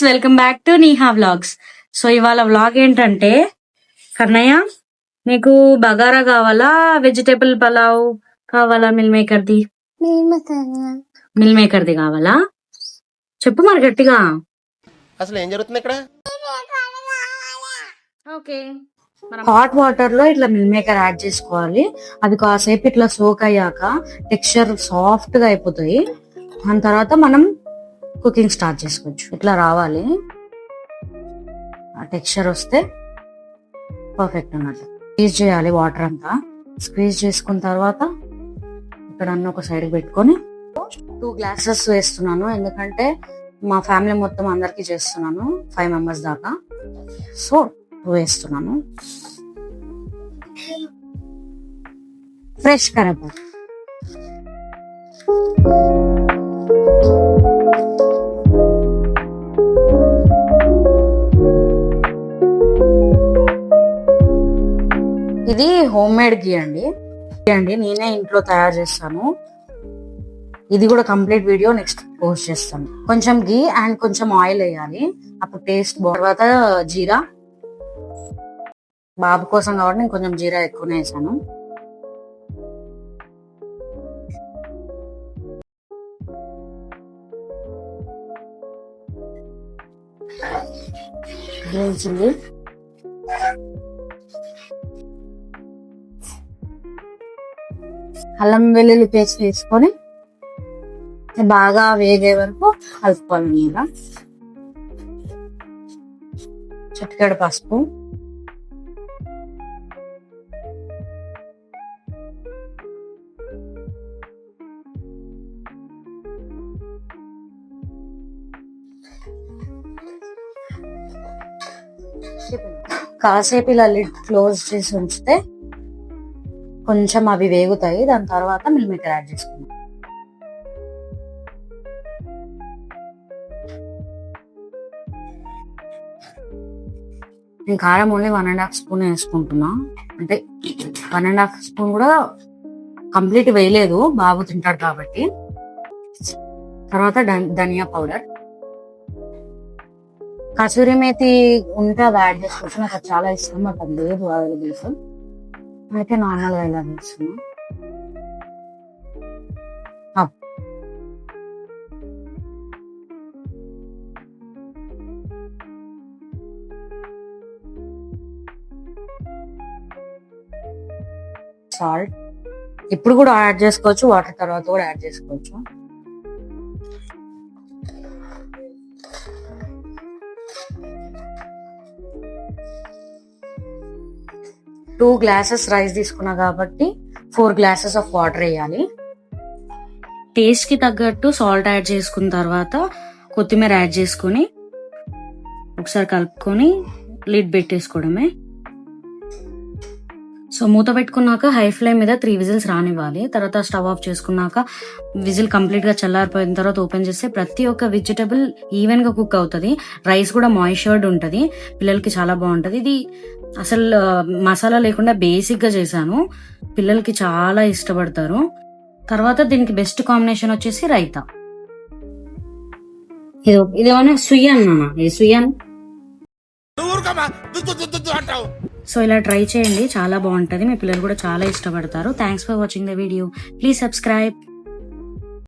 Welcome back to Neha vlogs. So ఇవాళ vlog ఏంటంటే, కన్నయ్య నీకు బగారా కావాలా, వెజిటేబుల్ పలావ్ కావాలా, మిల్ మేకర్ది కావాలా? చెప్పు మరి గట్టిగా. అసలు ఏం జరుగుతుంది ఇక్కడ? ఓకే, హాట్ వాటర్ లో ఇట్లా మిల్ మేకర్ యాడ్ చేసుకోవాలి. అది కాసేపు ఇట్లా సోక్ అయ్యాక టెక్స్చర్ సాఫ్ట్ గా అయిపోతాయి. దాని తర్వాత మనం కుకింగ్ స్టార్ట్ చేసుకోవచ్చు. ఇట్లా రావాలి, ఆ టెక్స్చర్ వస్తే పర్ఫెక్ట్ అన్నట్టు. స్క్వీజ్ చేయాలి వాటర్ అంతా. స్క్వీజ్ చేసుకున్న తర్వాత ఇక్కడ అన్న ఒక సైడ్ పెట్టుకొని 2 గ్లాసెస్ వేస్తున్నాను. ఎందుకంటే మా ఫ్యామిలీ మొత్తం అందరికి చేస్తున్నాను, 5 మెంబర్స్ దాకా. సో 2 వేస్తున్నాను. ఫ్రెష్ కరేపాకు, ఇది హోమ్ మేడ్ గీ అండి. నేనే ఇంట్లో తయారు చేస్తాను. ఇది కూడా కంప్లీట్ వీడియో నెక్స్ట్ పోస్ట్ చేస్తాను. కొంచెం గీ అండ్ కొంచెం ఆయిల్ వేయాలి, అప్పుడు టేస్ట్ తర్వాత జీరా. బాబు కోసం కాబట్టి నేను కొంచెం జీరా ఎక్కువనే వేసాను. గ్రీన్ చిల్లీ, అల్లం వెల్లుల్లి పేస్ట్ వేసుకొని బాగా వేగే వరకు కలుపుకోవాలి. మీద చిటికెడు పసుపు, కాసేపు ఇలా లిడ్ క్లోజ్ చేసి ఉంచితే కొంచెం అవి వేగుతాయి. దాని తర్వాత మిల్ మేకర్ యాడ్ చేసుకుందాం. నేను కారం ఓన్లీ 1.5 స్పూన్ వేసుకుంటున్నా. అంటే 1.5 స్పూన్ కూడా కంప్లీట్ వేయలేదు, బాబు తింటాడు కాబట్టి. తర్వాత ధనియా పౌడర్, కసూరి మేతి ఉంటే అది యాడ్ చేసుకోవచ్చు. నాకు అది చాలా ఇష్టం, నాకు అది లేదు అవైలబుల్స్. అయితే నార్మల్ గా ఇలా వేస్తున్నా. సాల్ట్ ఇప్పుడు కూడా యాడ్ చేసుకోవచ్చు, వాటర్ తర్వాత కూడా యాడ్ చేసుకోవచ్చు. టూ గ్లాసెస్ రైస్ తీసుకున్నా కాబట్టి 4 గ్లాసెస్ ఆఫ్ వాటర్ వేయాలి. టేస్ట్ కి తగ్గట్టు సాల్ట్ యాడ్ చేసుకున్న తర్వాత కొత్తిమీర యాడ్ చేసుకుని ఒకసారి కలుపుకొని లిడ్ పెట్టేసుకోవడమే. సో మూత పెట్టుకున్నాక హై ఫ్లేమ్ మీద 3 విజిల్స్ రానివ్వాలి. తర్వాత స్టవ్ ఆఫ్ చేసుకున్నాక విజిల్ కంప్లీట్ గా చల్లారిపోయిన తర్వాత ఓపెన్ చేస్తే ప్రతి ఒక్క వెజిటబుల్ ఈవెన్ గా కుక్ అవుతుంది. రైస్ కూడా మాయిశ్చర్డ్ ఉంటది, పిల్లలకి చాలా బాగుంటది. ఇది అసలు మసాలా లేకుండా బేసిక్ గా చేశాను, పిల్లలకి చాలా ఇష్టపడతారు. తర్వాత దీనికి బెస్ట్ కాంబినేషన్ వచ్చేసి రైతా. ఇదేమన్నా సుయ్యాన్ నాన్న, ఇది సుయ్యాన్. సో ఇలా ట్రై చేయండి, చాలా బాగుంటది, మీ పిల్లలు కూడా చాలా ఇష్టపడతారు. Thanks for watching the video. Please subscribe.